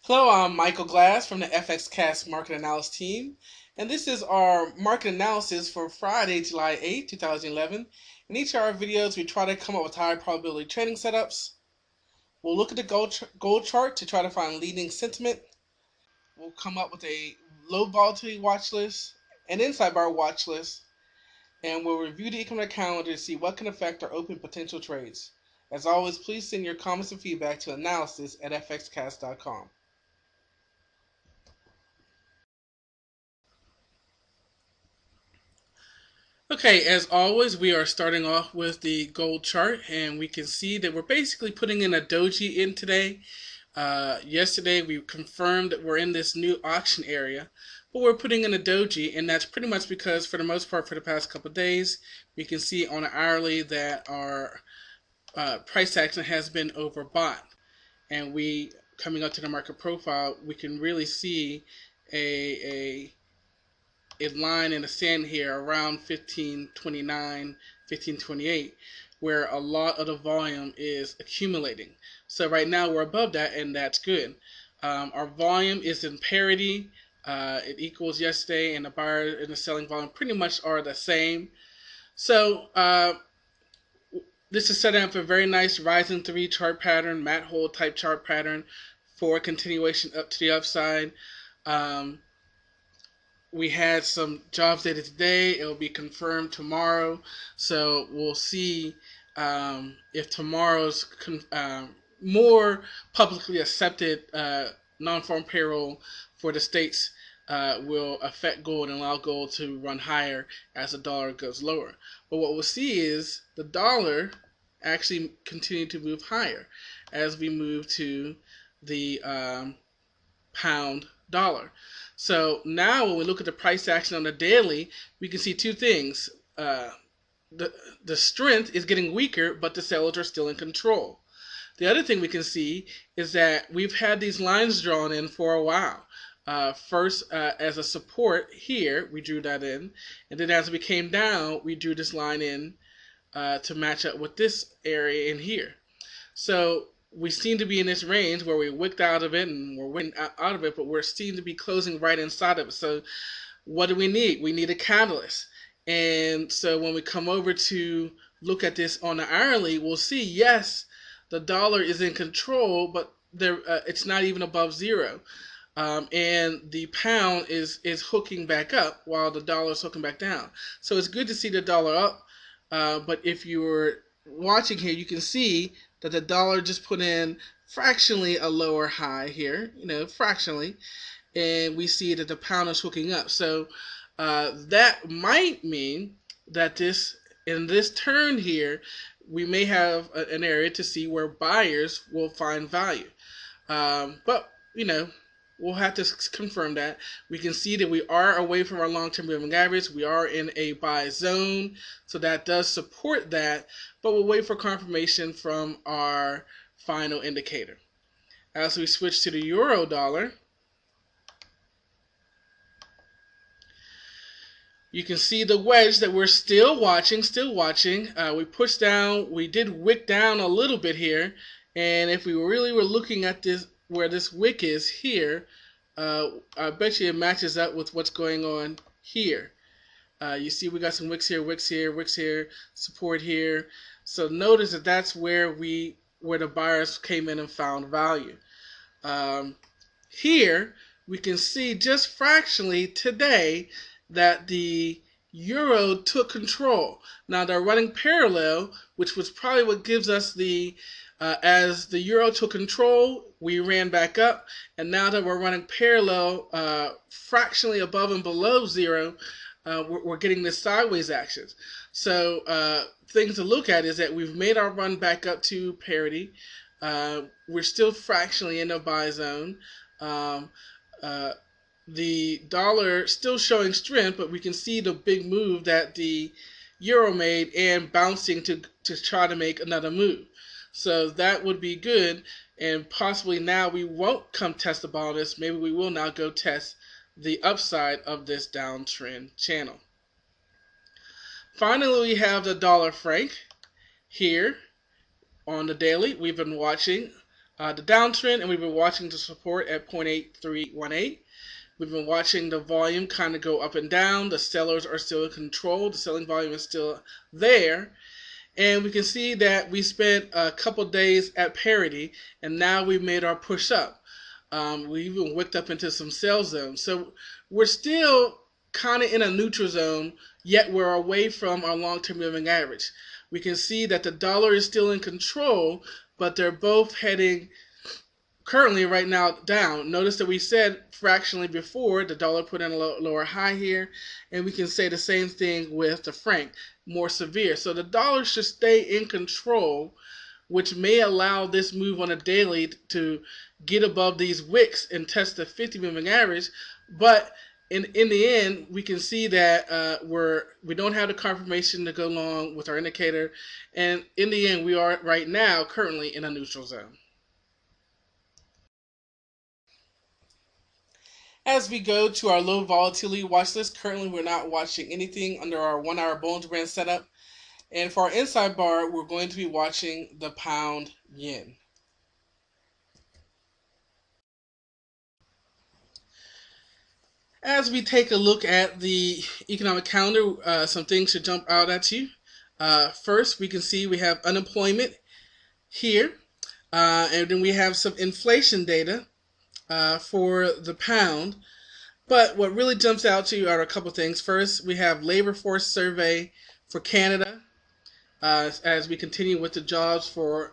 Hello, I'm Michael Glass from the FXcast Market Analysis team, and this is our market analysis for Friday, July 8, 2011. In each of our videos, we try to come up with high probability trading setups. We'll look at the gold chart to try to find leading sentiment. We'll come up with a low volatility watch list, an inside bar watch list, and we'll review the economic calendar to see what can affect our open potential trades. As always, please send your comments and feedback to analysis@fxcast.com. Okay, as always, we are starting off with the gold chart, and we can see that we're basically putting in a doji in today. Yesterday, we confirmed that we're in this new auction area, but we're putting in a doji, and that's pretty much because, for the most part, for the past couple of days, we can see on an hourly that our price action has been overbought, and we coming up to the market profile, we can really see a line in the sand here around 1529, 1528, where a lot of the volume is accumulating. So right now we're above that, and that's good. Our volume is in parity. It equals yesterday, and the buyer and the selling volume pretty much are the same. So this is setting up a very nice rising 3 chart pattern, mat hole type chart pattern for continuation up to the upside. We had some jobs data today. It will be confirmed tomorrow. So we'll see if tomorrow's more publicly accepted non-farm payroll for the states will affect gold and allow gold to run higher as the dollar goes lower. But what we'll see is the dollar actually continue to move higher as we move to the pound dollar. So now when we look at the price action on the daily, we can see two things. The strength is getting weaker, but the sellers are still in control. The other thing we can see is that we've had these lines drawn in for a while. First, as a support here, we drew that in. And then as we came down, we drew this line in to match up with this area in here. So we seem to be in this range where we wicked out of it and we're winning out of it, but we're seem to be closing right inside of it. So what do we need? We need a catalyst. And so when we come over to look at this on the hourly, we'll see, yes, the dollar is in control, but there it's not even above zero. And the pound is hooking back up while the dollar is hooking back down. So it's good to see the dollar up. But if you were watching here, you can see that the dollar just put in fractionally a lower high here, fractionally, and we see that the pound is hooking up. So that might mean that in this turn here, we may have an area to see where buyers will find value. But we'll have to confirm that. We can see that we are away from our long-term moving average. We are in a buy zone, so that does support that, but we'll wait for confirmation from our final indicator. As we switch to the euro dollar, you can see the wedge that we're still watching. We pushed down, we did wick down a little bit here, and if we really were looking at this, where this wick is here, I bet you it matches up with what's going on here. You see we got some wicks here, wicks here, wicks here, support here. So notice that that's where the buyers came in and found value. Here we can see just fractionally today that the euro took control. Now they're running parallel, which was probably what gives us the as the euro took control, we ran back up, and now that we're running parallel, fractionally above and below zero, we're getting this sideways action. So things to look at is that we've made our run back up to parity. We're still fractionally in the buy zone. The dollar still showing strength, but we can see the big move that the euro made and bouncing to try to make another move. So that would be good, and possibly now we won't come test the bottom of this. Maybe we will now go test the upside of this downtrend channel. Finally, we have the dollar franc here on the daily. We've been watching the downtrend, and we've been watching the support at 0.8318. We've been watching the volume kind of go up and down. The sellers are still in control. The selling volume is still there. And we can see that we spent a couple days at parity, and now we've made our push up. We even wicked up into some sell zones. So we're still kind of in a neutral zone, yet we're away from our long-term moving average. We can see that the dollar is still in control, but they're both heading currently right now down. Notice that we said fractionally before the dollar put in a lower high here, and we can say the same thing with the franc, more severe. So the dollar should stay in control, which may allow this move on a daily to get above these wicks and test the 50 moving average. But in the end, we can see that we don't have the confirmation to go long with our indicator, and in the end, we are right now currently in a neutral zone. As we go to our low volatility watch list, currently we're not watching anything under our 1 hour Bollinger Band setup. And for our inside bar, we're going to be watching the pound yen. As we take a look at the economic calendar, some things should jump out at you. First, we can see we have unemployment here, and then we have some inflation data for the pound. But what really jumps out to you are a couple things. First, we have labor force survey for Canada as we continue with the jobs for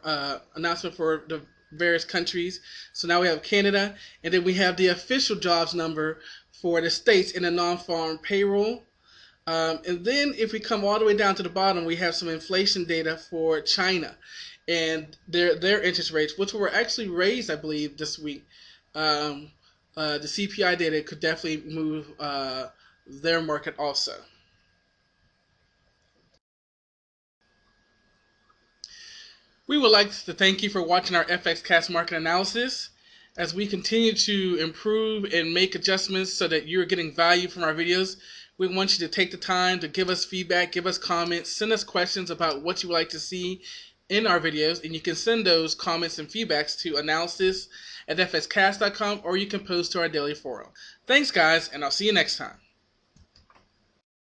announcement for the various countries. So now we have Canada, and then we have the official jobs number for the states in the non-farm payroll. And then if we come all the way down to the bottom, we have some inflation data for China and their interest rates, which were actually raised, I believe, this week. The CPI data could definitely move their market also. We would like to thank you for watching our FXcast market analysis. As we continue to improve and make adjustments so that you're getting value from our videos, we want you to take the time to give us feedback, give us comments, send us questions about what you would like to see in our videos, and you can send those comments and feedbacks to analysis@fxcast.com, or you can post to our daily forum. Thanks, guys, and I'll see you next time.